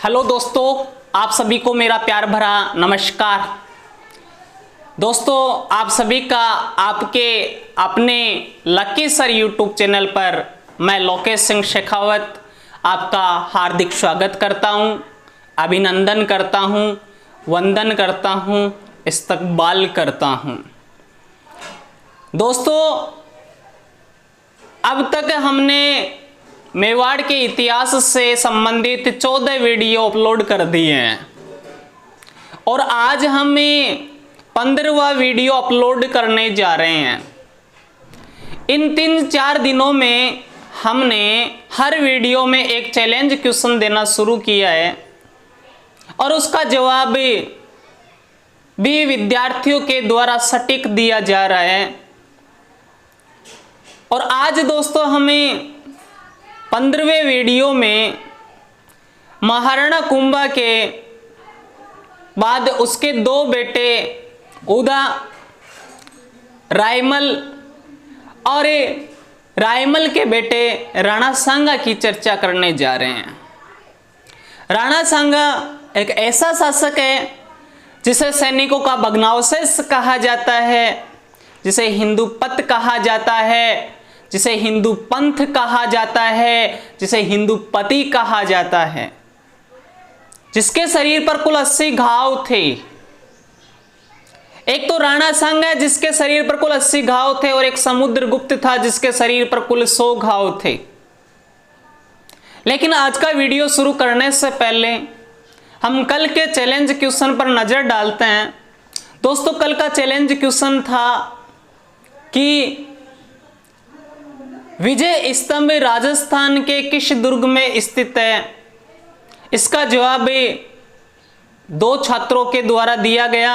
Hello दोस्तों, आप सभी को मेरा प्यार भरा नमस्कार। दोस्तों, आप सभी का आपके अपने लकी सर यूट्यूब चैनल पर मैं लोकेश सिंह शेखावत आपका हार्दिक स्वागत करता हूं, अभिनंदन करता हूं, वंदन करता हूं, इस्तकबाल करता हूं। दोस्तों, अब तक हमने मेवाड़ के इतिहास से संबंधित 14 वीडियो अपलोड कर दिए हैं और आज हमें 15वां वीडियो अपलोड करने जा रहे हैं। इन 3-4 दिनों में हमने हर वीडियो में एक चैलेंज क्वेश्चन देना शुरू किया है और उसका जवाब भी विद्यार्थियों के द्वारा सटीक दिया जा रहा है। और आज दोस्तों हमें 15वें वीडियो में महाराणा कुंभा के बाद उसके 2 बेटे उदा रायमल और रायमल के बेटे राणा सांगा की चर्चा करने जा रहे हैं। राणा सांगा एक ऐसा शासक है जिसे सैनिकों का भग्नावशेष कहा जाता है, जिसे हिंदू पथ कहा जाता है, जिसे हिंदू पंथ कहा जाता है, जिसे हिंदू पति कहा जाता है, जिसके शरीर पर कुल 80 घाव थे। एक तो राणा सांगा जिसके शरीर पर कुल 80 घाव थे और एक समुद्रगुप्त था जिसके शरीर पर कुल 100 घाव थे। लेकिन आज का वीडियो शुरू करने से पहले हम कल के चैलेंज क्वेश्चन पर नजर डालते हैं। दोस्तों, कल का चैलेंज क्वेश्चन था कि विजय स्तंभ राजस्थान के किस दुर्ग में स्थित है। इसका जवाब 2 छात्रों के द्वारा दिया गया।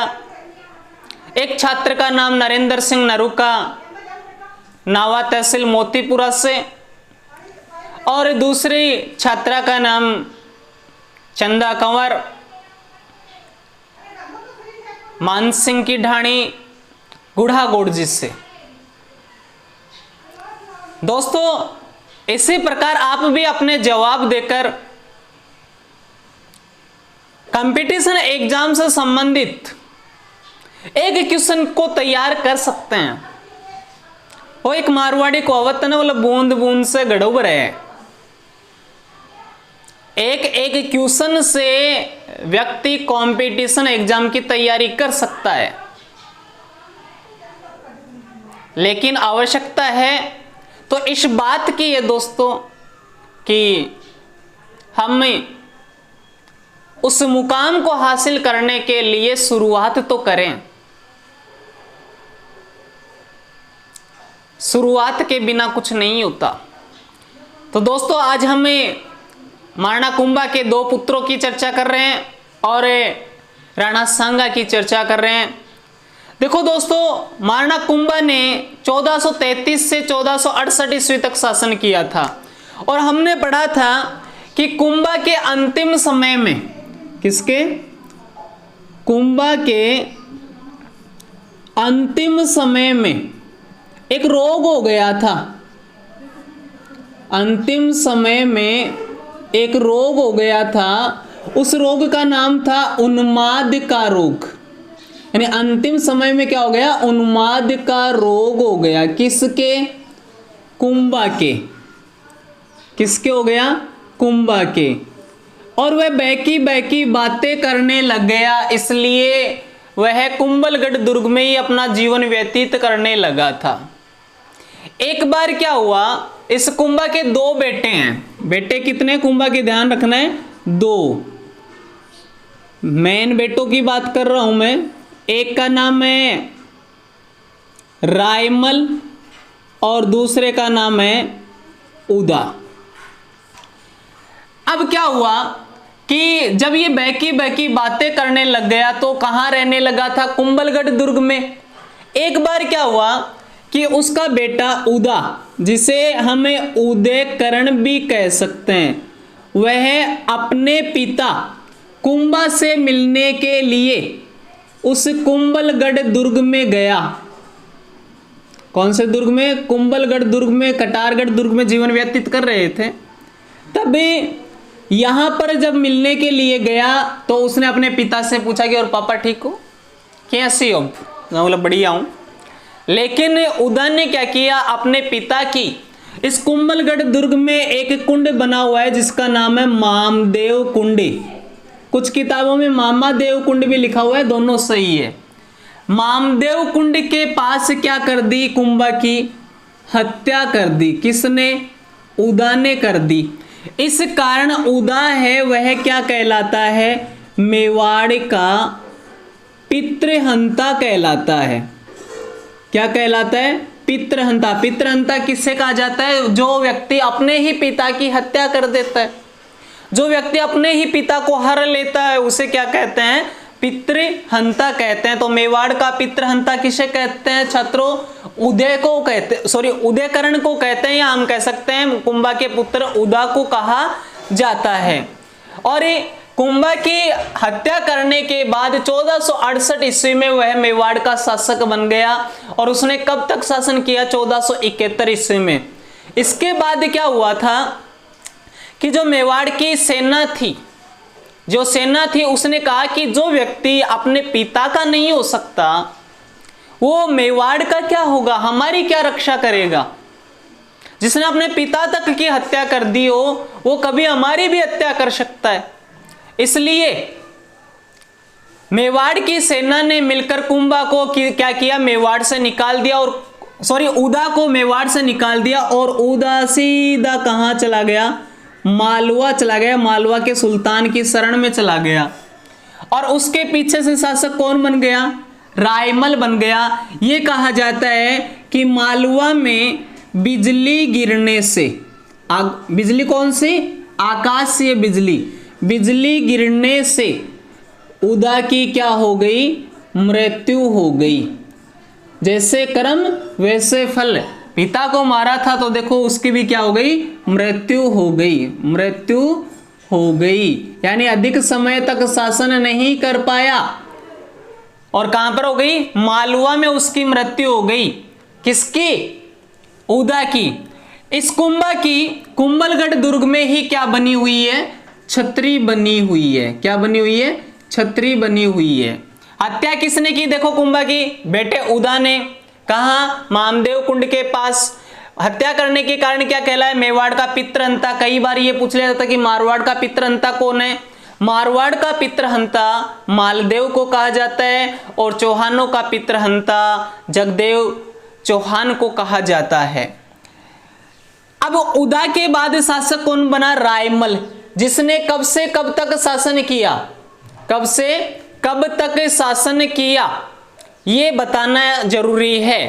एक छात्र का नाम नरेंद्र सिंह नरूका, नावा तहसील मोतीपुरा से, और दूसरी छात्रा का नाम चंदा कंवर, मानसिंह की ढाणी, गुढ़ागोड़जी से। दोस्तों, इसी प्रकार आप भी अपने जवाब देकर कंपटीशन एग्जाम से संबंधित एक क्वेश्चन को तैयार कर सकते हैं। वो एक मारवाड़ी कहावत है ना, बोला बूंद बूंद से घड़ो भरे। एक क्वेश्चन से व्यक्ति कंपटीशन एग्जाम की तैयारी कर सकता है, लेकिन आवश्यकता है तो इस बात की है दोस्तों कि हम उस मुकाम को हासिल करने के लिए शुरुआत तो करें। शुरुआत के बिना कुछ नहीं होता। तो दोस्तों, आज हमें महाराणा कुंभा के 2 पुत्रों की चर्चा कर रहे हैं और राणा सांगा की चर्चा कर रहे हैं। देखो दोस्तों, महाराणा कुंभा ने 1433 से 1468 ईस्वी तक शासन किया था और हमने पढ़ा था कि कुंभा के अंतिम समय में, किसके? कुंभा के अंतिम समय में एक रोग हो गया था। अंतिम समय में एक रोग हो गया था। उस रोग का नाम था उन्माद का रोग। यानी अंतिम समय में क्या हो गया? उन्माद का रोग हो गया। किसके? कुंभा के। किसके हो गया? कुंभा के। और वह बैकी बैकी बातें करने लग गया, इसलिए वह कुंभलगढ़ दुर्ग में ही अपना जीवन व्यतीत करने लगा था। एक बार क्या हुआ, इस कुंभा के 2 बेटे हैं। बेटे कितने कुंभा के? ध्यान रखना है, 2। मेन बेटों की बात कर रहा हूं मैं। एक का नाम है रायमल और दूसरे का नाम है उदा। अब क्या हुआ कि जब ये बैकी बैकी बातें करने लग गया तो कहां रहने लगा था? कुंभलगढ़ दुर्ग में। एक बार क्या हुआ कि उसका बेटा उदा, जिसे हमें उदयकरण भी कह सकते हैं, वह अपने पिता कुंभा से मिलने के लिए उस कुंभलगढ़ दुर्ग में गया। कौन से दुर्ग में? कुंभलगढ़ दुर्ग में, कटारगढ़ दुर्ग में जीवन व्यतीत कर रहे थे। तभी यहां पर जब मिलने के लिए गया तो उसने अपने पिता से पूछा कि और पापा ठीक हो, कैसे हो? मैं बोला बढ़िया हूं। लेकिन उदा ने क्या किया, अपने पिता की, इस कुंभलगढ़ दुर्ग में एक कुंड बना हुआ है जिसका नाम है मामदेव कुंड। कुछ किताबों में मामादेव कुंड भी लिखा हुआ है, दोनों सही है। मामदेव कुंड के पास क्या कर दी, कुंभा की हत्या कर दी। किसने? उदा ने कर दी। इस कारण उदा है वह क्या कहलाता है, मेवाड़ का पितृहंता कहलाता है। क्या कहलाता है? पितृहंता। पितृहंता किससे कहा जाता है? जो व्यक्ति अपने ही पिता की हत्या कर देता है, जो व्यक्ति अपने ही पिता को हर लेता है, उसे क्या कहते हैं? पितृहंता कहते हैं। तो मेवाड़ का पितृहंता किसे कहते हैं छात्रों? उदय को कहते, सॉरी उदयकरण को कहते हैं, या हम कह सकते हैं कुंभा के पुत्र उदा को कहा जाता है। और कुंभा की हत्या करने के बाद 1468 ईस्वी में वह मेवाड़ का शासक बन गया। और उसने कब तक शासन किया? 1471 ईस्वी में। इसके बाद क्या हुआ था कि जो मेवाड़ की सेना थी, जो सेना थी, उसने कहा कि जो व्यक्ति अपने पिता का नहीं हो सकता वो मेवाड़ का क्या होगा, हमारी क्या रक्षा करेगा? जिसने अपने पिता तक की हत्या कर दी हो वो कभी हमारी भी हत्या कर सकता है। इसलिए मेवाड़ की सेना ने मिलकर कुंभा को क्या किया, मेवाड़ से निकाल दिया, और सॉरी उदा को मेवाड़ से निकाल दिया। और उदा सीधा कहां चला गया? मालवा चला गया, मालवा के सुल्तान की शरण में चला गया। और उसके पीछे से शासक कौन बन गया? रायमल बन गया। यह कहा जाता है कि मालवा में बिजली गिरने से, बिजली कौन सी? आकाशीय बिजली, बिजली गिरने से उदा की क्या हो गई? मृत्यु हो गई। जैसे कर्म वैसे फल, पिता को मारा था तो देखो उसकी भी क्या हो गई? मृत्यु हो गई, मृत्यु हो गई। यानी अधिक समय तक शासन नहीं कर पाया। और कहां पर हो गई? मालवा में उसकी मृत्यु हो गई। किसकी? उदा की। इस कुंभा की कुंभलगढ़ दुर्ग में ही क्या बनी हुई है? छतरी बनी हुई है। क्या बनी हुई है? छतरी बनी हुई है। हत्या किसने की? देखो कुंभा की बेटे उदा ने। कहा? मामदेव कुंड के पास। हत्या करने के कारण क्या कहलाए? मेवाड़ का पितृहंता। कई बार ये पूछ लिया जाता कि मारवाड़ का पितृहंता कौन है? मारवाड़ का पितृहंता मालदेव को कहा जाता है, और चौहानों का पितृहंता जगदेव चौहान को कहा जाता है। अब उदा के बाद शासक कौन बना? रायमल, जिसने कब से कब तक शासन किया? कब से कब तक शासन किया ये बताना जरूरी है।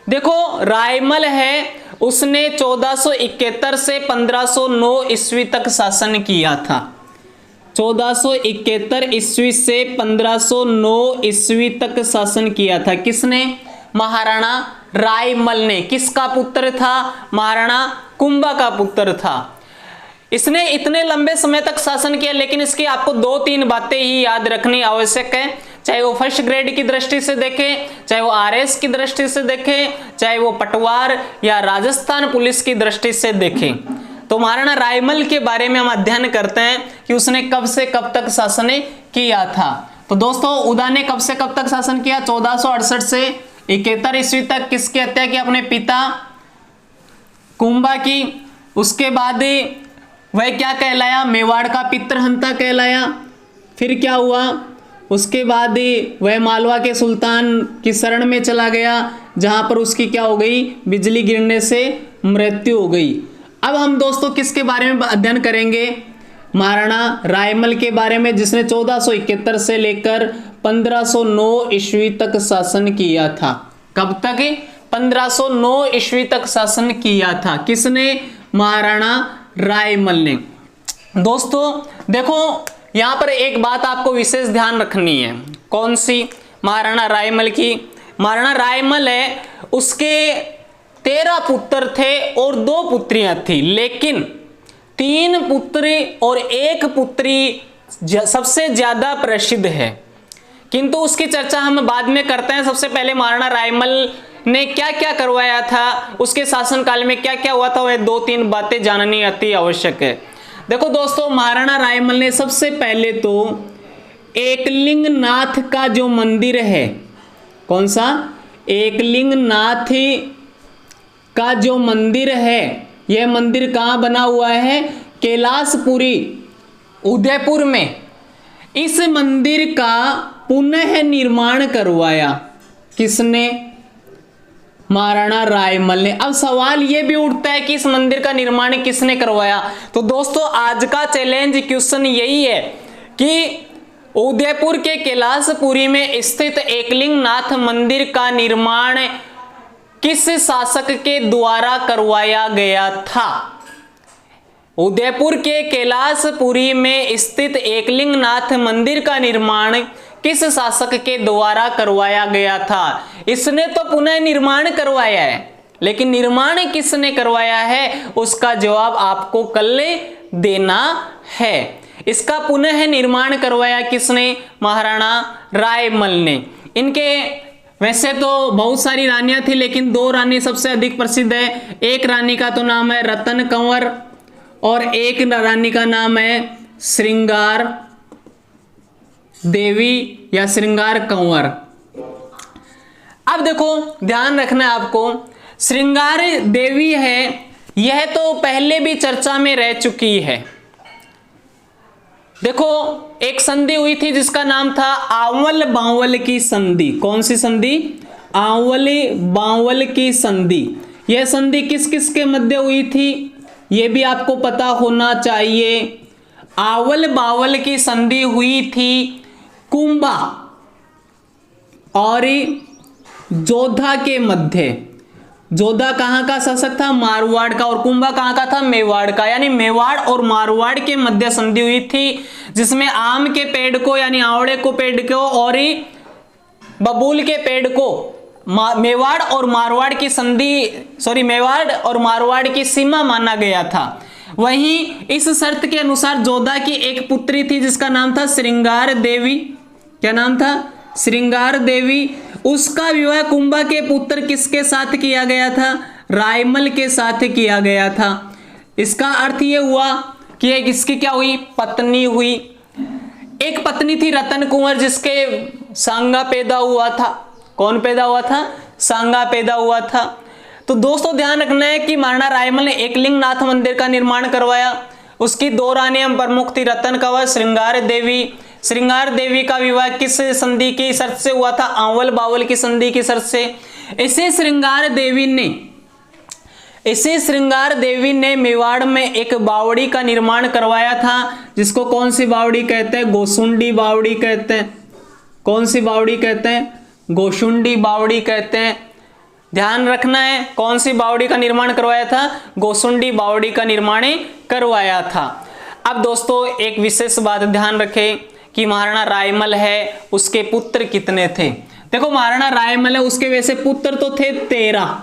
देखो रायमल है, उसने 1471 से 1509 ईस्वी तक शासन किया था। 1471 ईस्वी से 1509 ईस्वी तक शासन किया था। किसने? महाराणा रायमल ने। किसका पुत्र था? महाराणा कुंभा का पुत्र था। इसने इतने लंबे समय तक शासन किया, लेकिन इसकी आपको 2-3 बातें ही याद रखनी आवश्यक है। चाहे वो फर्स्ट ग्रेड की दृष्टि से देखें, चाहे वो आरएस की दृष्टि से देखें, चाहे वो पटवार या राजस्थान पुलिस की दृष्टि से देखें। तो महाराणा रायमल के बारे में हम अध्ययन करते हैं कि उसने कब से कब तक शासन किया था। तो दोस्तों उदा ने कब से कब तक शासन किया? 1468 से 71 ईस्वी तक। किसकी हत्या की? अपने पिता कुंभा की। उसके बाद वह क्या कहलाया? मेवाड़ का पितृहंता कहलाया। फिर क्या हुआ? उसके बाद वह मालवा के सुल्तान की शरण में चला गया, जहां पर उसकी क्या हो गई? बिजली गिरने से मृत्यु हो गई। अब हम दोस्तों किसके बारे में अध्ययन करेंगे? महाराणा रायमल के बारे में, जिसने 1471 से लेकर 1509 ईस्वी तक शासन किया था। कब तक? 1509 ईस्वी तक शासन किया था। किसने? महाराणा रायमल ने। दोस्तों देखो यहां पर एक बात आपको विशेष ध्यान रखनी है। कौन सी? महाराणा रायमल की। महाराणा रायमल है, उसके 13 पुत्र थे और 2 पुत्रियां थी, लेकिन 3 पुत्र और 1 पुत्री सबसे ज्यादा प्रसिद्ध है, किंतु उसकी चर्चा हम बाद में करते हैं। सबसे पहले महाराणा रायमल ने क्या क्या करवाया था, उसके शासनकाल में क्या क्या हुआ था, वह 2-3 बातें जाननी अति आवश्यक है। देखो दोस्तों, महाराणा रायमल ने सबसे पहले तो एकलिंगनाथ का जो मंदिर है, कौन सा, एकलिंगनाथ का जो मंदिर है, यह मंदिर कहाँ बना हुआ है, कैलाशपुरी उदयपुर में। इस मंदिर का पुनः निर्माण करवाया किसने, महाराणा रायमल ने। अब सवाल यह भी उठता है कि इस मंदिर का निर्माण किसने करवाया। तो दोस्तों आज का चैलेंज क्वेश्चन यही है कि उदयपुर के कैलाशपुरी में स्थित एकलिंगनाथ मंदिर का निर्माण किस शासक के द्वारा करवाया गया था। उदयपुर के कैलाशपुरी में स्थित एकलिंगनाथ मंदिर का निर्माण किस शासक के द्वारा करवाया गया था। इसने तो पुनः निर्माण करवाया है, लेकिन निर्माण किसने करवाया है उसका जवाब आपको कल देना है। इसका पुनः निर्माण करवाया किसने, महाराणा रायमल ने। इनके वैसे तो बहुत सारी रानियां थी, लेकिन 2 रानी सबसे अधिक प्रसिद्ध है। एक रानी का तो नाम है रतन कंवर और एक रानी का नाम है श्रृंगार देवी या श्रृंगार कंवर। अब देखो ध्यान रखना है आपको, श्रृंगार देवी है, यह तो पहले भी चर्चा में रह चुकी है। देखो एक संधि हुई थी जिसका नाम था आंवल बांवल की संधि। कौन सी संधि, आंवल बांवल की संधि। यह संधि किस किस के मध्य हुई थी यह भी आपको पता होना चाहिए। आवल बावल की संधि हुई थी कुंभा और जोधा के मध्य। जोधा कहां का शासक था, मारवाड़ का, और कुंभा कहां का था, मेवाड़ का। यानी मेवाड़ और मारवाड़ के मध्य संधि हुई थी, जिसमें आम के पेड़ को यानी आंवले को पेड़ को और बबूल के पेड़ को मेवाड़ और मारवाड़ की संधि मेवाड़ और मारवाड़ की सीमा माना गया था। वहीं इस शर्त के अनुसार जोधा की एक पुत्री थी जिसका नाम था श्रृंगार देवी। क्या नाम था, श्रृंगार देवी। उसका विवाह कुंभा के पुत्र किसके साथ किया गया था, रायमल के साथ किया गया था। इसका अर्थ यह हुआ कि इसकी क्या हुई, पत्नी हुई। एक पत्नी थी रतन कुंवर जिसके सांगा पैदा हुआ था। कौन पैदा हुआ था, सांगा पैदा हुआ था। तो दोस्तों ध्यान रखना है कि महाराणा रायमल ने एकलिंगनाथ मंदिर का निर्माण करवाया। उसकी 2 रानियां प्रमुख थी, रतन कंवर, श्रृंगार देवी। श्रृंगार देवी का विवाह किस संधि की शर्त से हुआ था, आंवल बावल की संधि की शर्त से। इसे श्रृंगार देवी ने मेवाड़ में एक बावड़ी का निर्माण करवाया था, जिसको कौन सी बावड़ी कहते हैं, गोसुंडी बावड़ी कहते हैं। कौन सी बावड़ी कहते हैं, गोसुंडी बावड़ी कहते हैं। ध्यान रखना है, कौन सी बावड़ी का निर्माण करवाया था, गोसुंडी बावड़ी का निर्माण करवाया था। अब दोस्तों एक विशेष बात ध्यान रखें कि महाराणा रायमल है, उसके पुत्र कितने थे। देखो महाराणा रायमल है, उसके वैसे पुत्र तो थे 13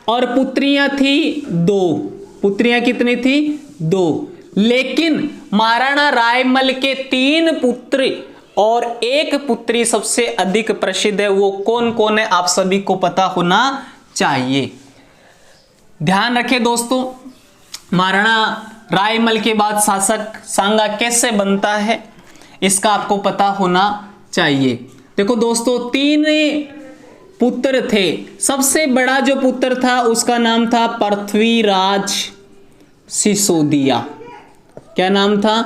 और पुत्रियां थी 2। पुत्रियां कितनी थी, 2। लेकिन महाराणा रायमल के 3 पुत्र और 1 पुत्री सबसे अधिक प्रसिद्ध है। वो कौन कौन है आप सभी को पता होना चाहिए। ध्यान रखें दोस्तों, महाराणा रायमल के बाद शासक सांगा कैसे बनता है इसका आपको पता होना चाहिए। देखो दोस्तों 3 पुत्र थे। सबसे बड़ा जो पुत्र था उसका नाम था पृथ्वीराज सिसोदिया। क्या नाम था,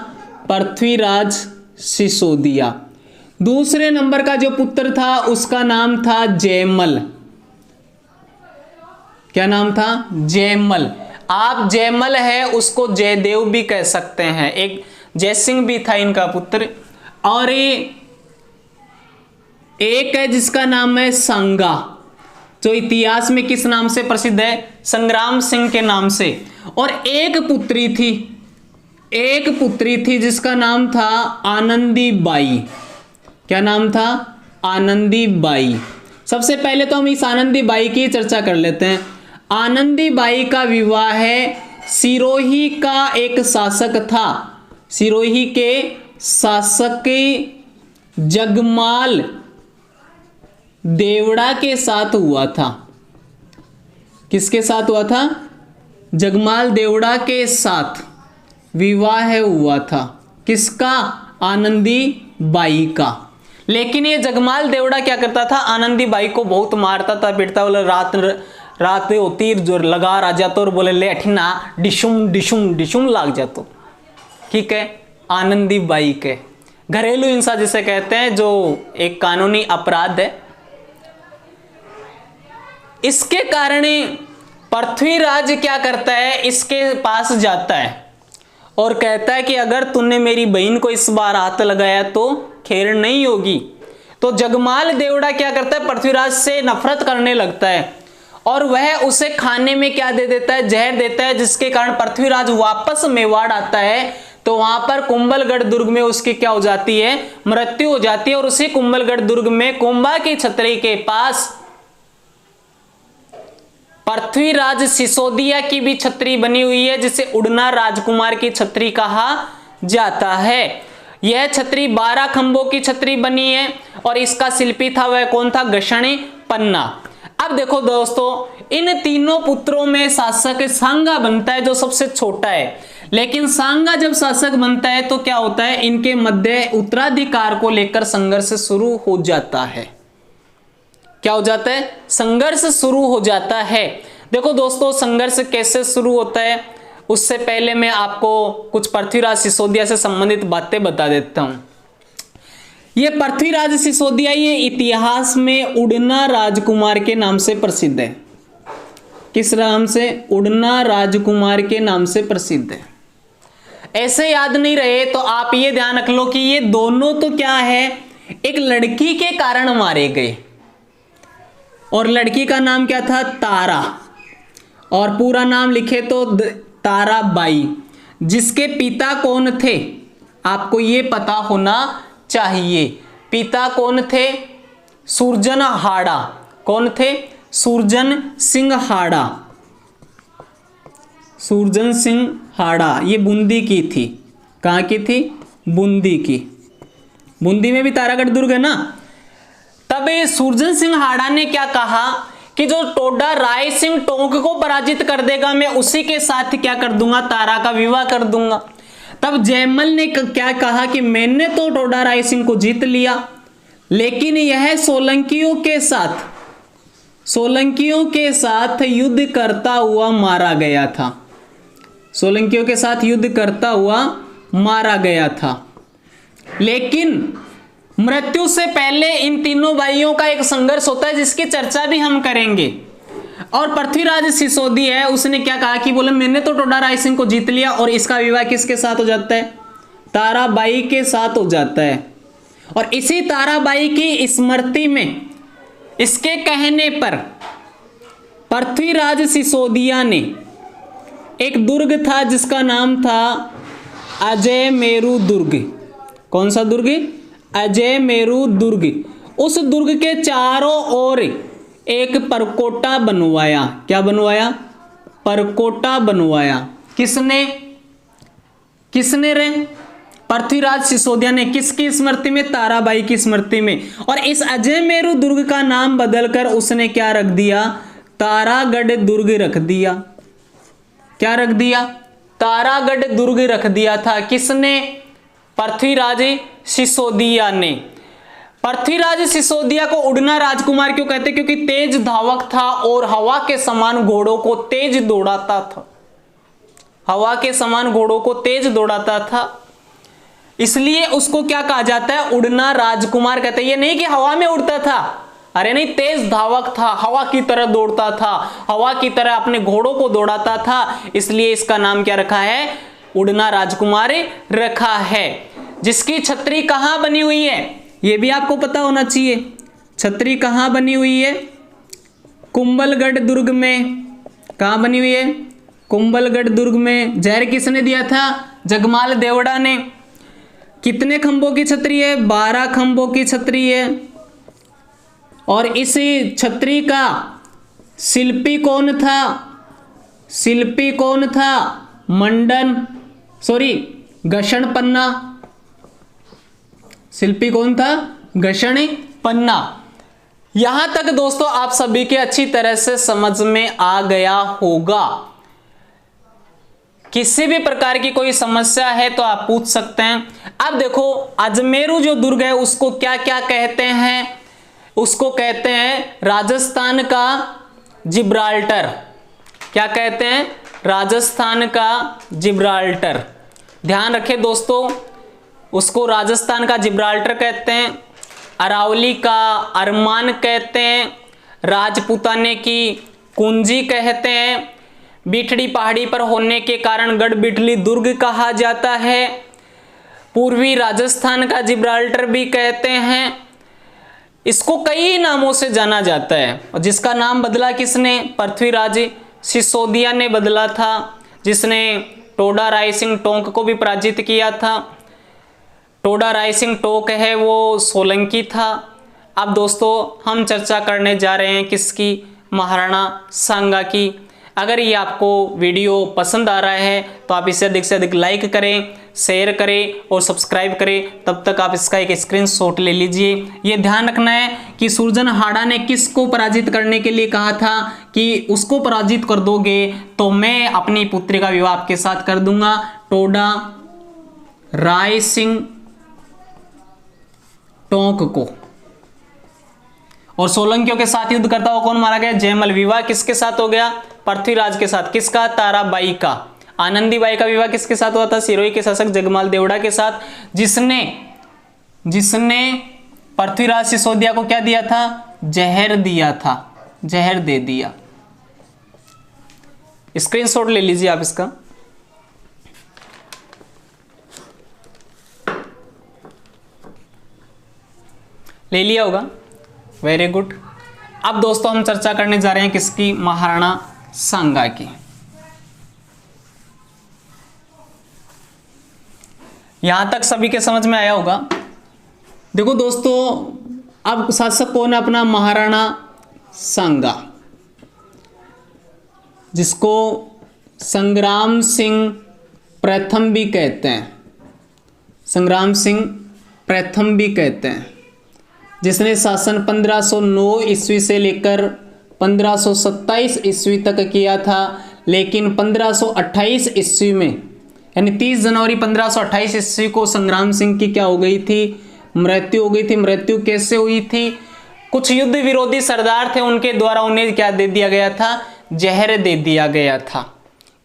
पृथ्वीराज सिसोदिया। दूसरे नंबर का जो पुत्र था उसका नाम था जयमल। क्या नाम था, जयमल। आप जयमल है उसको जयदेव भी कह सकते हैं। एक जयसिंह भी था इनका पुत्र। और एक है जिसका नाम है सांगा, जो इतिहास में किस नाम से प्रसिद्ध है, संग्राम सिंह के नाम से। और एक पुत्री थी जिसका नाम था आनंदी बाई। क्या नाम था, आनंदी बाई। सबसे पहले तो हम इस आनंदी बाई की चर्चा कर लेते हैं। आनंदी बाई का विवाह है सिरोही का एक शासक था, सिरोही के शासक जगमाल देवड़ा के साथ हुआ था। किसके साथ हुआ था, जगमाल देवड़ा के साथ। विवाह हुआ था। किसका? आनंदी बाई का। लेकिन ये जगमाल देवड़ा क्या करता था? आनंदी बाई को बहुत मारता था, पीटता। बोले रात होती जो लगार आ जाता और बोले ले अठिना डिशुम डिशुम डिशुम लाग जातो। ठीक है, आनंदी बाई के घरेलू हिंसा जिसे कहते हैं, जो एक कानूनी अपराध है। इसके कारण पृथ्वीराज क्या करता है? इसके पास जाता है और कहता है कि अगर तूने मेरी बहन को इस बार हाथ लगाया तो खैर नहीं होगी। तो जगमाल देवड़ा क्या करता है? पृथ्वीराज से नफरत करने लगता है और वह उसे खाने में क्या दे देता है? जहर देता है, जिसके कारण पृथ्वीराज वापस मेवाड़ आता है। तो वहां पर कुंभलगढ़ दुर्ग में उसकी क्या हो जाती है? मृत्यु हो जाती है। और उसी कुंभलगढ़ दुर्ग में कुंभा की छतरी के पास पृथ्वीराज सिसोदिया की भी छतरी बनी हुई है, जिसे उड़ना राजकुमार की छतरी कहा जाता है। यह छतरी 12 खंभों की छतरी बनी है और इसका शिल्पी था वह कौन था? घषण पन्ना। अब देखो दोस्तों, इन तीनों पुत्रों में शासक सांगा बनता है, जो सबसे छोटा है। लेकिन सांगा जब शासक बनता है तो क्या होता है? इनके मध्य उत्तराधिकार को लेकर संघर्ष शुरू हो जाता है। क्या हो जाता है? संघर्ष शुरू हो जाता है। देखो दोस्तों, संघर्ष कैसे शुरू होता है उससे पहले मैं आपको कुछ पृथ्वीराज सिसोदिया से संबंधित बातें बता देता हूं। ये पृथ्वीराज सिसोदिया ये इतिहास में उड़ना राजकुमार के नाम से प्रसिद्ध है। किस नाम से? उड़ना राजकुमार के नाम से प्रसिद्ध है। ऐसे याद नहीं रहे तो आप ये ध्यान रख लो कि ये दोनों तो क्या है? एक लड़की के कारण मारे गए। और लड़की का नाम क्या था? तारा। और पूरा नाम लिखे तो ताराबाई। जिसके पिता कौन थे? आपको ये पता होना चाहिए। पिता कौन थे? सुरजन हाड़ा। कौन थे? सुरजन सिंह हाड़ा। सुरजन सिंह हाड़ा ये बूंदी की थी। कहाँ की थी? बूंदी की। बूंदी में भी तारागढ़ दुर्ग है ना। तब ये सुरजन सिंह हाड़ा ने क्या कहा कि जो टोडा राय सिंह टोंक को पराजित कर देगा मैं उसी के साथ क्या कर दूंगा? तारा का विवाह कर दूंगा। तब जयमल ने क्या कहा कि मैंने तो टोडा राय सिंह को जीत लिया, लेकिन यह सोलंकियों के साथ युद्ध करता हुआ मारा गया था। सोलंकियों के साथ युद्ध करता हुआ मारा गया था। लेकिन मृत्यु से पहले इन तीनों भाइयों का एक संघर्ष होता है, जिसकी चर्चा भी हम करेंगे। और पृथ्वीराज सिसोदिया है, उसने क्या कहा कि बोले मैंने तो टोडा राय सिंह को जीत लिया, और इसका विवाह किसके साथ हो जाता है? ताराबाई के साथ हो जाता है। और इसी ताराबाई की स्मृति में, इसके कहने पर पृथ्वीराज सिसोदिया ने एक दुर्ग था जिसका नाम था अजय मेरु दुर्ग। कौन सा दुर्ग? अजय मेरु दुर्ग। उस दुर्ग के चारों ओर एक परकोटा बनवाया। क्या बनवाया? परकोटा बनवाया। किसने रे? पृथ्वीराज सिसोदिया ने। किसकी स्मृति में? ताराबाई की स्मृति में। और इस अजय मेरु दुर्ग का नाम बदलकर उसने क्या रख दिया? तारागढ़ दुर्ग रख दिया। क्या रख दिया? तारागढ़ दुर्ग रख दिया था। किसने? पृथ्वीराज सिसोदिया ने। पृथ्वीराज सिसोदिया को उड़ना राजकुमार क्यों कहते? क्योंकि तेज धावक था और हवा के समान घोड़ों को तेज दौड़ाता था। हवा के समान घोड़ों को तेज दौड़ाता था, इसलिए उसको क्या कहा जाता है? उड़ना राजकुमार कहते हैं। ये नहीं कि हवा में उड़ता था, अरे नहीं, तेज धावक था, हवा की तरह दौड़ता था, हवा की तरह अपने घोड़ों को दौड़ाता था, इसलिए इसका नाम क्या रखा है? उड़ना राजकुमार रखा है। जिसकी छतरी कहां बनी हुई है यह भी आपको पता होना चाहिए। छतरी कहां बनी हुई है? कुंभलगढ़ दुर्ग में। कहां बनी हुई है? कुंभलगढ़ दुर्ग में। जहर किसने दिया था? जगमाल देवड़ा ने। कितने खंभों की छतरी है? 12 खंभों की छतरी है। और इस छतरी का शिल्पी कौन था? शिल्पी कौन था? घषण पन्ना। शिल्पी कौन था? घषण पन्ना। यहां तक दोस्तों आप सभी के अच्छी तरह से समझ में आ गया होगा। किसी भी प्रकार की कोई समस्या है तो आप पूछ सकते हैं। अब देखो अजमेरू जो दुर्ग है उसको क्या क्या कहते हैं, उसको कहते हैं राजस्थान का जिब्राल्टर। क्या कहते हैं? राजस्थान का जिब्राल्टर। ध्यान रखें दोस्तों, उसको राजस्थान का जिब्राल्टर कहते हैं। अरावली का अरमान कहते हैं, राजपूताने की कुंजी कहते हैं, बिठड़ी पहाड़ी पर होने के कारण गढ़बिठली दुर्ग कहा जाता है, पूर्वी राजस्थान का जिब्राल्टर भी कहते हैं। इसको कई नामों से जाना जाता है और जिसका नाम बदला किसने? पृथ्वीराज सिसोदिया ने बदला था, जिसने टोडा राय सिंह टोंक को भी पराजित किया था। टोडा राय सिंह टोंक है वो सोलंकी था। अब दोस्तों हम चर्चा करने जा रहे हैं किसकी? महाराणा सांगा की। अगर ये आपको वीडियो पसंद आ रहा है तो आप इसे अधिक से अधिक लाइक करें, शेयर करें और सब्सक्राइब करें। तब तक आप इसका एक स्क्रीनशॉट ले लीजिए। ये ध्यान रखना है कि सुरजनहाड़ा ने किसको पराजित करने के लिए कहा था कि उसको पराजित कर दोगे तो मैं अपनी पुत्री का विवाह आपके साथ कर दूंगा। टोडा राय सिंह टोंक को। और सोलंकियों के साथ युद्ध करता हुआ कौन मारा गया? जयमल। विवाह किसके साथ हो गया? पृथ्वीराज के साथ। किसका? ताराबाई का। आनंदीबाई का विवाह किसके साथ हुआ था? सिरोही के शासक जगमाल देवड़ा के साथ, जिसने पृथ्वीराज सिसोदिया को क्या दिया था? जहर दिया था, जहर दे दिया। स्क्रीनशॉट ले लीजिए आप इसका। ले लिया होगा, वेरी गुड। अब दोस्तों हम चर्चा करने जा रहे हैं किसकी? महाराणा सांगा की। यहां तक सभी के समझ में आया होगा। देखो दोस्तों, अब शासक कौन है अपना? महाराणा सांगा, जिसको संग्राम सिंह प्रथम भी कहते हैं। संग्राम सिंह प्रथम भी कहते हैं, जिसने शासन 1509 ईस्वी से लेकर 1527 ईस्वी तक किया था। लेकिन 1528 ईस्वी में यानी 30 जनवरी 1528 ईस्वी को संग्राम सिंह की क्या हो गई थी? मृत्यु हो गई थी। मृत्यु कैसे हुई थी? कुछ युद्ध विरोधी सरदार थे, उनके द्वारा उन्हें क्या दे दिया गया था? जहर दे दिया गया था।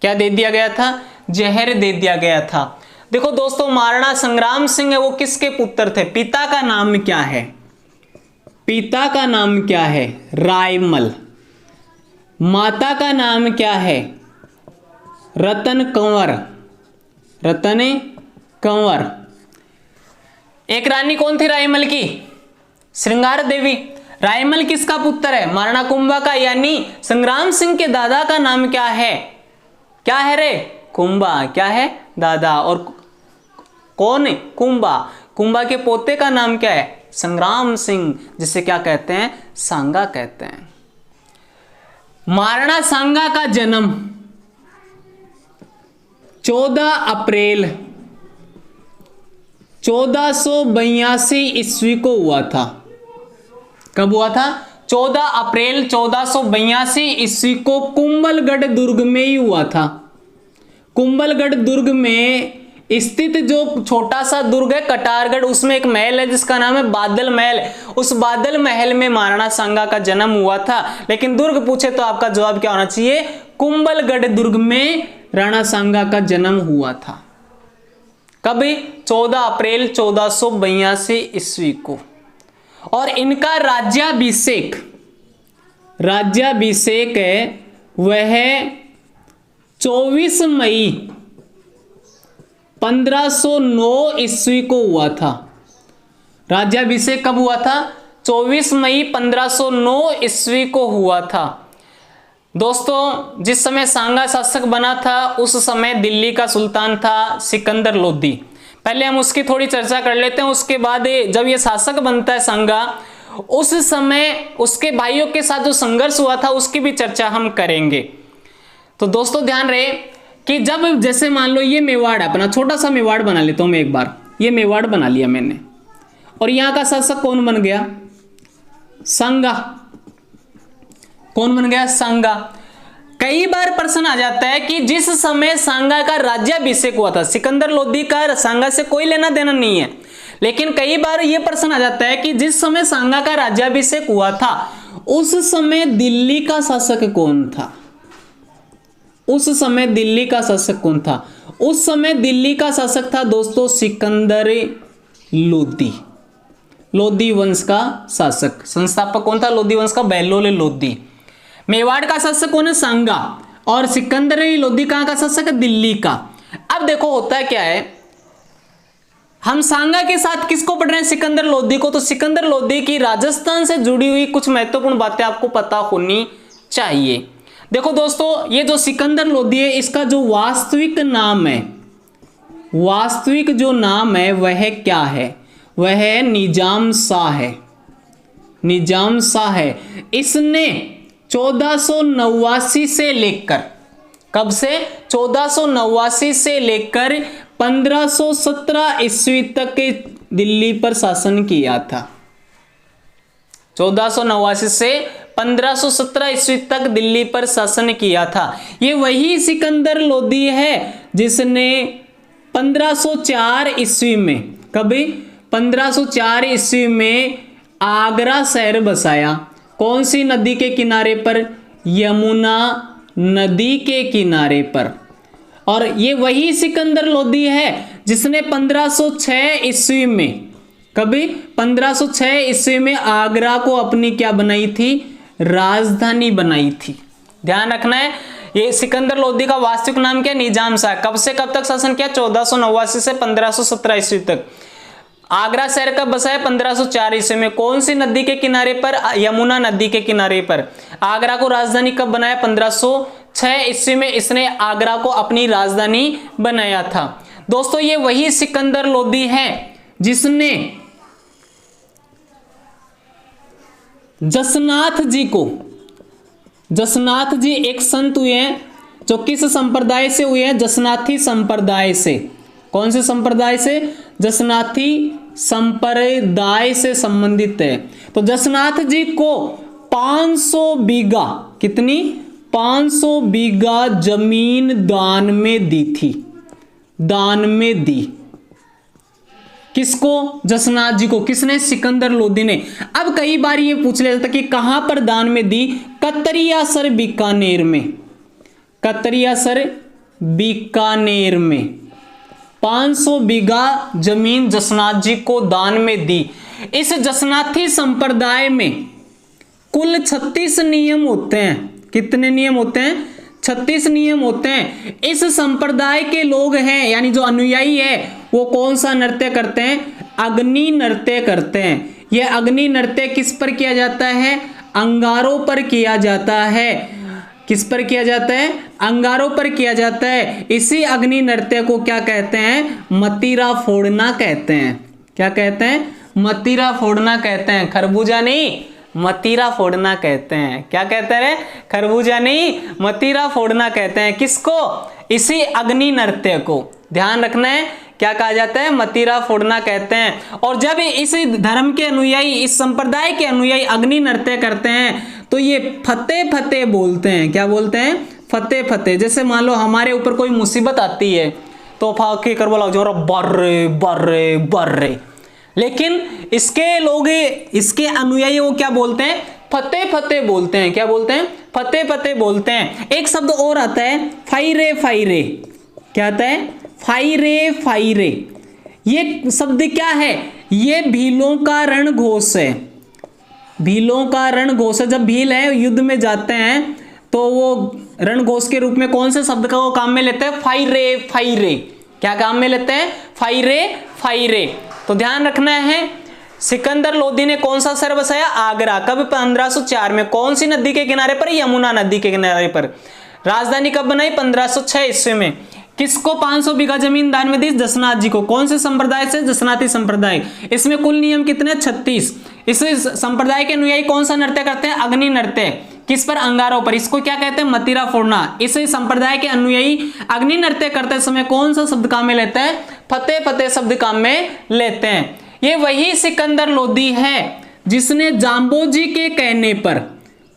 क्या दे दिया गया था? जहर दे दिया गया था। देखो दोस्तों, महाराणा संग्राम सिंह है वो किसके पुत्र थे? पिता का नाम क्या है? पिता का नाम क्या है? रायमल। माता का नाम क्या है? रतन कंवर। रतन कंवर। एक रानी कौन थी रायमल की? श्रृंगार देवी। रायमल किसका पुत्र है? महाराणा कुंभा का। यानी संग्राम सिंह के दादा का नाम क्या है? क्या है रे? कुंभा। क्या है? दादा। और कौन है? कुंभा। कुंभा के पोते का नाम क्या है? संग्राम सिंह, जिसे क्या कहते हैं? सांगा कहते हैं। महाराणा सांगा का जन्म 14 अप्रैल 1482 ईस्वी को हुआ था। कब हुआ था? 14 अप्रैल 1482 ईस्वी को कुंभलगढ़ दुर्ग में ही हुआ था। कुंभलगढ़ दुर्ग में स्थित जो छोटा सा दुर्ग है कटारगढ़, उसमें एक महल है जिसका नाम है बादल महल। उस बादल महल में महाराणा सांगा का जन्म हुआ था। लेकिन दुर्ग पूछे तो आपका जवाब क्या होना चाहिए? कुंभलगढ़ दुर्ग में राणा सांगा का जन्म हुआ था। कब? 14 अप्रैल 1482 ईस्वी को। और इनका राज्याभिषेक है वह 24 मई 1509 ईस्वी को हुआ था। राज्याभिषेक कब हुआ था? 24 मई 1509 ईस्वी को हुआ था। दोस्तों, जिस समय सांगा शासक बना था उस समय दिल्ली का सुल्तान था सिकंदर लोदी। पहले हम उसकी थोड़ी चर्चा कर लेते हैं, उसके बाद जब ये शासक बनता है सांगा, उस समय उसके भाइयों के साथ जो संघर्ष हुआ था उसकी भी चर्चा हम करेंगे। तो दोस्तों ध्यान रहे कि जब जैसे मान लो ये मेवाड़ है, अपना छोटा सा मेवाड़ बना लेता हूं मैं एक बार। ये मेवाड़ बना लिया मैंने और यहां का शासक कौन बन गया? सांगा। कौन बन गया? सांगा। कई बार प्रश्न आ जाता है कि जिस समय सांगा का राज्याभिषेक हुआ था, सिकंदर लोदी का सांगा से कोई लेना देना नहीं है, लेकिन कई बार यह प्रश्न आ जाता है कि जिस समय सांगा का राज्याभिषेक हुआ था उस समय दिल्ली का शासक कौन था? उस समय दिल्ली का शासक कौन था? उस समय दिल्ली का शासक था दोस्तों सिकंदर लोदी। लोदी वंश का शासक, संस्थापक कौन था? लोदी वंश का बहलोल लोदी। मेवाड़ का शासक कौन है? सांगा। और सिकंदर लोदी कहां का शासक है? दिल्ली का। अब देखो होता है क्या है, हम सांगा के साथ किसको पढ़ रहे हैं? सिकंदर लोदी को। तो सिकंदर लोदी की राजस्थान से जुड़ी हुई कुछ महत्वपूर्ण बातें आपको पता होनी चाहिए। देखो दोस्तों, ये जो सिकंदर लोदी है इसका जो वास्तविक नाम है, वास्तविक जो नाम है वह क्या है? वह निजाम शाह है। निजाम शाह है। इसने 1489 से लेकर, कब से? 1489 से लेकर 1517 ईस्वी तक दिल्ली पर शासन किया था। 1489 से 1517 ईस्वी तक दिल्ली पर शासन किया था। ये वही सिकंदर लोदी है जिसने 1504 ईस्वी में, कभी 1504 ईस्वी में आगरा शहर बसाया। कौन सी नदी के किनारे पर? यमुना नदी के किनारे पर। और ये वही सिकंदर लोदी है जिसने 1506 ईस्वी में, कभी 1506 ईस्वी में आगरा को अपनी क्या बनाई थी? राजधानी बनाई थी। ध्यान रखना है, ये सिकंदर लोदी का वास्तविक नाम क्या? निजाम शाह। कब से कब तक शासन किया? 1489 से 1517 ईस्वी तक। आगरा शहर कब बसाया? 1504 ईस्वी में। कौन सी नदी के किनारे पर? यमुना नदी के किनारे पर। आगरा को राजधानी कब बनाया? 1506 ईस्वी में इसने आगरा को अपनी राजधानी बनाया था। दोस्तों, ये वही सिकंदर लोदी है जिसने जसनाथ जी को, जसनाथ जी एक संत हुए हैं जो किस संप्रदाय से हुए हैं? जसनाथी संप्रदाय से। कौन से संप्रदाय से? जसनाथी संप्रदाय से संबंधित है। तो जसनाथ जी को 500 बीघा, कितनी? 500 बीघा जमीन दान में दी थी। दान में दी किसको? जसनाथ जी को। किसने? सिकंदर लोदी ने। अब कई बार ये पूछ लिया जाता कि कहां पर दान में दी? कतरियासर बीकानेर में। कतरियासर बीकानेर में 500 बीघा जमीन जसनाथ जी को दान में दी। इस जसनाथी संप्रदाय में कुल 36 नियम होते हैं। कितने नियम होते हैं? 36 नियम होते हैं। इस संप्रदाय के लोग हैं, यानी जो अनुयायी है, वो कौन सा नृत्य करते हैं? अग्नि नृत्य करते हैं। यह अग्नि नृत्य किस पर किया जाता है? अंगारों पर किया जाता है। किस पर किया जाता है? अंगारों पर किया जाता है। इसी अग्नि नृत्य को क्या कहते हैं? मतीरा फोड़ना कहते हैं। क्या कहते हैं? मतीरा फोड़ना कहते हैं। खरबूजा नहीं, मतीरा फोड़ना कहते हैं। क्या कहते हैं? खरबूजा नहीं, मतीरा फोड़ना कहते हैं। किसको? इसी अग्नि नृत्य को। ध्यान रखना है, क्या कहा जाता है? मतीरा फोड़ना कहते हैं। और जब इस धर्म के अनुयायी, इस संप्रदाय के अनुयायी अग्नि नृत्य करते हैं तो ये फतेह फतेह बोलते हैं। क्या बोलते हैं? फतेह फतेह। जैसे मान लो हमारे ऊपर कोई मुसीबत आती है तो फाके कर बोला जोर बर्रे बर्रे बर्रे, लेकिन इसके लोग, इसके अनुयायी वो क्या बोलते हैं? फतेह फतेह बोलते हैं। क्या बोलते हैं? फतेह फतेह बोलते हैं। एक शब्द और आता है फाइरे फाइरे। क्या आता है? फाइरे फाइरे। ये शब्द क्या है? ये भीलों का रणघोष है। भीलों का रणघोष है। जब भील है युद्ध में जाते हैं तो वो रणघोष के रूप में कौन से शब्द का वो काम में लेते हैं? फाइरे फाइरे। क्या काम में लेते हैं? फाइरे फाइरे। तो ध्यान रखना है, सिकंदर लोदी ने कौन सा शहर बसाया? आगरा। कब? 1504 में। कौन सी नदी के किनारे पर? यमुना नदी के किनारे पर। राजधानी कब बनाई? 1506 ईस्वी में। किसको 500 बीघा जमीन दान में दी? जसनाथ जी को। कौन से संप्रदाय से? जसनाथी संप्रदाय। इसमें कुल नियम कितने? 36। इस संप्रदाय के अनुयायी कौन सा नृत्य करते हैं? अग्नि नृत्य। किस पर? अंगारों पर। इसको क्या कहते हैं? मतीरा फोड़ना। इस संप्रदाय के अनुयायी अग्नि नृत्य करते समय कौन सा शब्द काम में लेते हैं? फतेह फतेह शब्द काम में लेते हैं। ये वही सिकंदर लोदी है जिसने जाम्बोजी के कहने पर,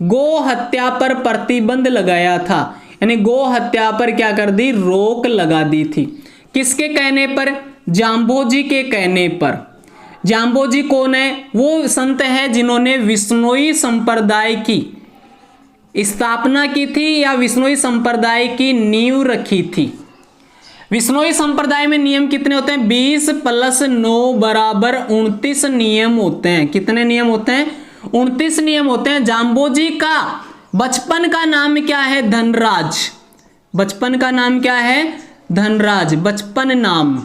गो हत्या पर प्रतिबंध लगाया था, यानी गो हत्या पर क्या कर दी, रोक लगा दी थी। किसके कहने पर, जाम्बोजी के कहने पर। जाम्बोजी कौन है, वो संत है जिन्होंने विश्नोई संप्रदाय की स्थापना की थी या विश्नोई संप्रदाय की नींव रखी थी। विश्नोई संप्रदाय में नियम कितने होते हैं, 20 + 9 = 29 नियम होते हैं। कितने नियम होते हैं, 29 नियम होते हैं। जाम्बोजी का बचपन का नाम क्या है, धनराज। बचपन का नाम क्या है, धनराज, बचपन नाम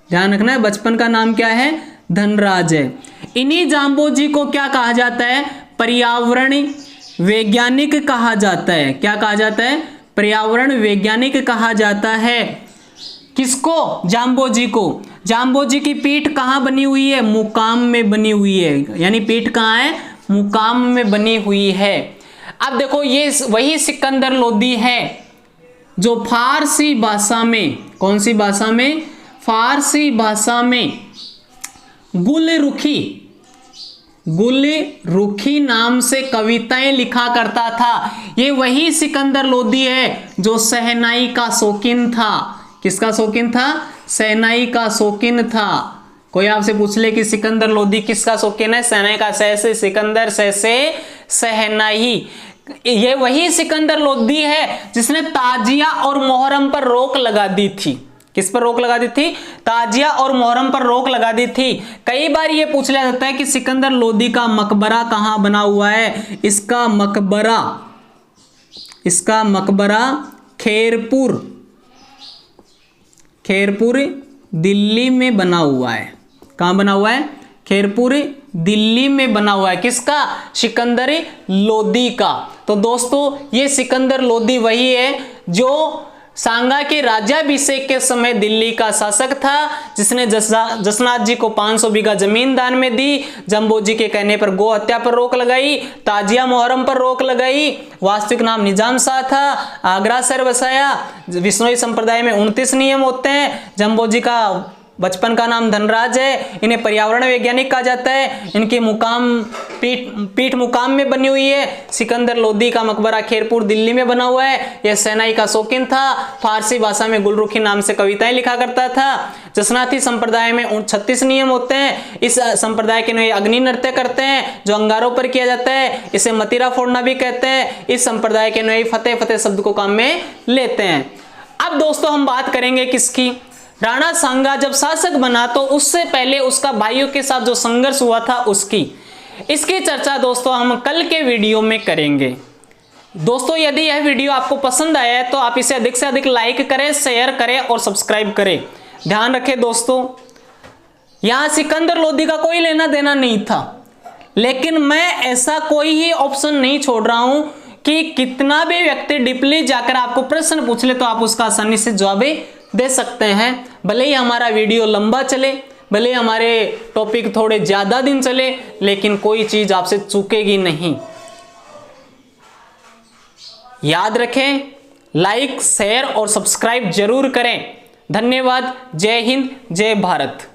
ध्यान रखना है, बचपन का नाम क्या है, धनराज है। इन्हीं जाम्बोजी को क्या कहा जाता है, पर्यावरण वैज्ञानिक कहा जाता है। क्या कहा जाता है, पर्यावरण वैज्ञानिक कहा जाता है। किसको, जाम्बोजी को। जाम्बोजी की पीठ कहाँ बनी हुई है, मुकाम में बनी हुई है, यानी पीठ कहाँ है, मुकाम में बनी हुई है। अब देखो ये वही सिकंदर लोदी है जो फारसी भाषा में, कौन सी भाषा में, फारसी भाषा में गुलरुखी नाम से कविताएं लिखा करता था। ये वही सिकंदर लोदी है जो शहनाई का शौकीन था। किसका शौकीन था, शहनाई का शौकीन था। कोई आपसे पूछ ले कि सिकंदर लोदी किसका शौकीन है, शहनाई का, सह से सिकंदर, सह से शहनाई। ये वही सिकंदर लोदी है जिसने ताजिया और मुहर्रम पर रोक लगा दी थी। किस पर रोक लगा दी थी, ताजिया और मुहर्रम पर रोक लगा दी थी। कई बार ये पूछ लिया जाता है कि सिकंदर लोदी का मकबरा कहां बना हुआ है। इसका मकबरा खैरपुर दिल्ली में बना हुआ है। कहां बना हुआ है, खैरपुर दिल्ली में बना हुआ है। किसका, सिकंदर लोदी का। तो दोस्तों ये सिकंदर लोदी वही है जो सांगा के राज्याभिषेक के समय दिल्ली का शासक था, जिसने जसनाथ जी को 500 बीघा जमीन दान में दी, जम्बोजी के कहने पर गो हत्या पर रोक लगाई, ताजिया मुहर्रम पर रोक लगाई, वास्तविक नाम निजाम शाह था, आगरा शहर बसाया। विश्नोई संप्रदाय में 29 नियम होते हैं। जम्बोजी का बचपन का नाम धनराज है। इन्हें पर्यावरण वैज्ञानिक कहा जाता है। इनके पीठ मुकाम में बनी हुई है। सिकंदर लोदी का मकबरा खैरपुर दिल्ली में बना हुआ है। यह शहनाई का शौकीन था। फारसी भाषा में गुलरुखी नाम से कविताएं लिखा करता था। जसनाथी संप्रदाय में 36 नियम होते हैं। इस संप्रदाय के लोग अग्नि नृत्य करते हैं जो अंगारों पर किया जाता है। इसे मतीरा फोड़ना भी कहते हैं। इस संप्रदाय के लोग फतेह फतेह शब्द को काम में लेते हैं। अब दोस्तों हम बात करेंगे किसकी, राणा सांगा जब शासक बना तो उससे पहले उसका भाइयों के साथ जो संघर्ष हुआ था उसकी। इसकी चर्चा दोस्तों हम कल के वीडियो में करेंगे। दोस्तों यदि यह वीडियो आपको पसंद आया है तो आप इसे अधिक से अधिक लाइक करें, शेयर करें और सब्सक्राइब करें। ध्यान रखें दोस्तों, यहां सिकंदर लोदी का कोई लेना देना नहीं था, लेकिन मैं ऐसा कोई ही ऑप्शन नहीं छोड़ रहा हूं कि कितना भी व्यक्ति डीपली जाकर आपको प्रश्न पूछ ले तो आप उसका आसानी से जवाब दे सकते हैं। भले ही हमारा वीडियो लंबा चले, भले हमारे टॉपिक थोड़े ज्यादा दिन चले, लेकिन कोई चीज आपसे चूकेगी नहीं। याद रखें, लाइक, शेयर और सब्सक्राइब जरूर करें। धन्यवाद। जय हिंद, जय भारत।